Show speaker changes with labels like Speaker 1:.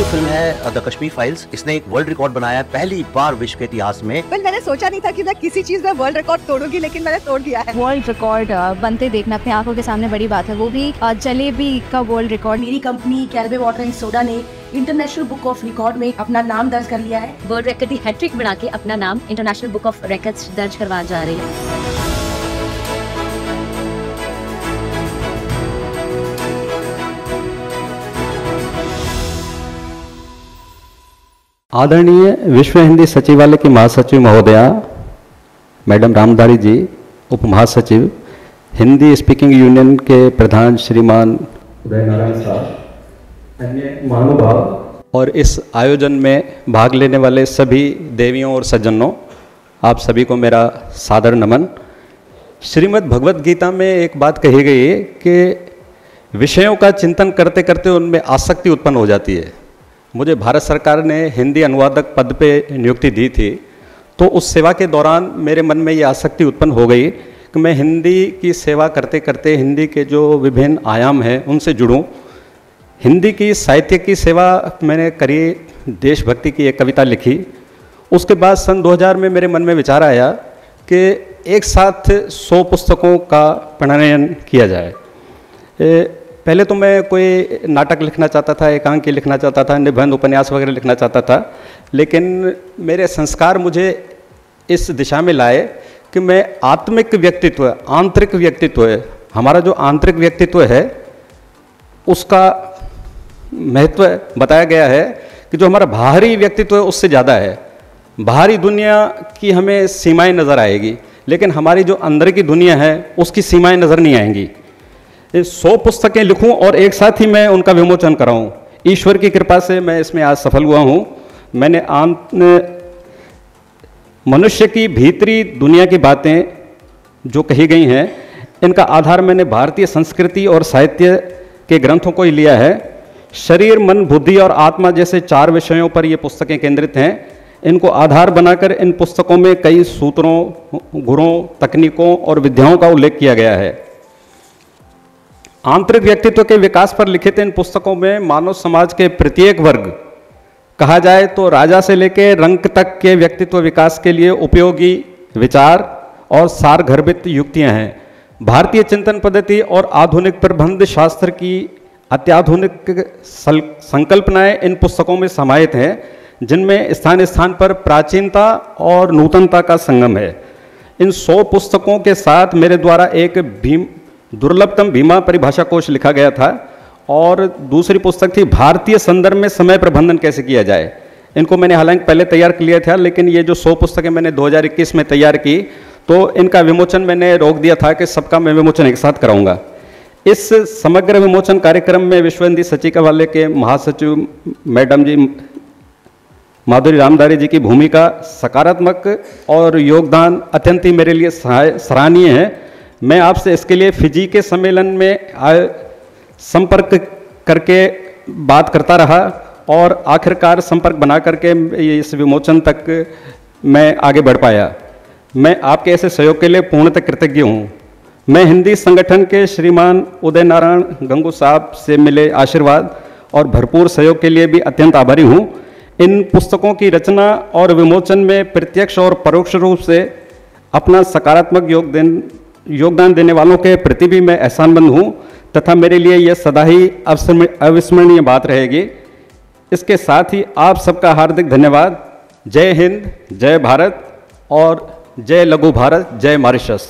Speaker 1: जो फिल्म है the Kashmir files, इसने एक वर्ल्ड रिकॉर्ड बनाया है पहली बार विश्व के इतिहास में।
Speaker 2: मैंने सोचा नहीं था कि मैं किसी चीज में वर्ल्ड रिकॉर्ड तोड़ूंगी, लेकिन मैंने तोड़ दिया है।
Speaker 3: वर्ल्ड रिकॉर्ड बनते देखना अपने आंखों के सामने बड़ी बात है, वो भी जलेबी का वर्ल्ड रिकॉर्ड।
Speaker 2: मेरी कंपनी कैरबे वाटर एंड सोडा ने इंटरनेशनल बुक ऑफ रिकॉर्ड में अपना नाम दर्ज कर लिया है।
Speaker 3: वर्ल्ड रिकॉर्ड की हैट्रिक बना के अपना नाम इंटरनेशनल बुक ऑफ रिकॉर्ड्स दर्ज करवा जा रही है।
Speaker 4: आदरणीय विश्व हिंदी सचिवालय की महासचिव महोदया मैडम रामधारी जी, उप महासचिव, हिंदी स्पीकिंग यूनियन के प्रधान श्रीमान उदय नारायण साहब, अन्य महानुभाव और इस आयोजन में भाग लेने वाले सभी देवियों और सज्जनों, आप सभी को मेरा सादर नमन। श्रीमद् भगवत गीता में एक बात कही गई है कि विषयों का चिंतन करते करते उनमें आसक्ति उत्पन्न हो जाती है। मुझे भारत सरकार ने हिंदी अनुवादक पद पे नियुक्ति दी थी, तो उस सेवा के दौरान मेरे मन में ये आसक्ति उत्पन्न हो गई कि मैं हिंदी की सेवा करते करते हिंदी के जो विभिन्न आयाम हैं उनसे जुड़ूं। हिंदी की साहित्य की सेवा मैंने करी, देशभक्ति की एक कविता लिखी। उसके बाद सन 2000 में मेरे मन में विचार आया कि एक साथ 100 पुस्तकों का प्रणयन किया जाए। पहले तो मैं कोई नाटक लिखना चाहता था, एकांकी लिखना चाहता था, निबंध उपन्यास वगैरह लिखना चाहता था, लेकिन मेरे संस्कार मुझे इस दिशा में लाए कि मैं आत्मिक व्यक्तित्व, आंतरिक व्यक्तित्व है, हमारा जो आंतरिक व्यक्तित्व है उसका महत्व बताया गया है कि जो हमारा बाहरी व्यक्तित्व है उससे ज़्यादा है। बाहरी दुनिया की हमें सीमाएं नज़र आएगी, लेकिन हमारी जो अंदर की दुनिया है उसकी सीमाएं नज़र नहीं आएंगी। 100 पुस्तकें लिखूं और एक साथ ही मैं उनका विमोचन कराऊं, ईश्वर की कृपा से मैं इसमें आज सफल हुआ हूं। मैंने मनुष्य की भीतरी दुनिया की बातें जो कही गई हैं, इनका आधार मैंने भारतीय संस्कृति और साहित्य के ग्रंथों को ही लिया है। शरीर, मन, बुद्धि और आत्मा जैसे 4 विषयों पर ये पुस्तकें केंद्रित हैं। इनको आधार बनाकर इन पुस्तकों में कई सूत्रों, गुणों, तकनीकों और विद्याओं का उल्लेख किया गया है। आंतरिक व्यक्तित्व के विकास पर लिखित इन पुस्तकों में मानव समाज के प्रत्येक वर्ग, कहा जाए तो राजा से लेकर रंक तक के व्यक्तित्व विकास के लिए उपयोगी विचार और सारगर्भित युक्तियां हैं। भारतीय चिंतन पद्धति और आधुनिक प्रबंध शास्त्र की अत्याधुनिक संकल्पनाएं इन पुस्तकों में समाहित हैं, जिनमें स्थान स्थान पर प्राचीनता और नूतनता का संगम है। इन 100 पुस्तकों के साथ मेरे द्वारा एक दुर्लभतम भीमा परिभाषा कोश लिखा गया था और दूसरी पुस्तक थी भारतीय संदर्भ में समय प्रबंधन कैसे किया जाए। इनको मैंने हालांकि पहले तैयार कर लिया था, लेकिन ये जो 100 पुस्तकें मैंने 2021 में तैयार की, तो इनका विमोचन मैंने रोक दिया था कि सबका मैं विमोचन एक साथ कराऊंगा। इस समग्र विमोचन कार्यक्रम में विश्व हिंदी सचिवालय के महासचिव मैडम जी माधुरी रामधारी जी की भूमिका सकारात्मक और योगदान अत्यंत ही मेरे लिए सराहनीय है। मैं आपसे इसके लिए फिजी के सम्मेलन में संपर्क करके बात करता रहा और आखिरकार संपर्क बना करके इस विमोचन तक मैं आगे बढ़ पाया। मैं आपके ऐसे सहयोग के लिए पूर्णतः कृतज्ञ हूँ। मैं हिंदी संगठन के श्रीमान उदय नारायण गंगू साहब से मिले आशीर्वाद और भरपूर सहयोग के लिए भी अत्यंत आभारी हूँ। इन पुस्तकों की रचना और विमोचन में प्रत्यक्ष और परोक्ष रूप से अपना सकारात्मक योगदान देने वालों के प्रति भी मैं एहसानमंद हूँ तथा मेरे लिए यह सदा ही अविस्मरणीय बात रहेगी। इसके साथ ही आप सबका हार्दिक धन्यवाद। जय हिंद, जय भारत और जय लघु भारत, जय मॉरिशस।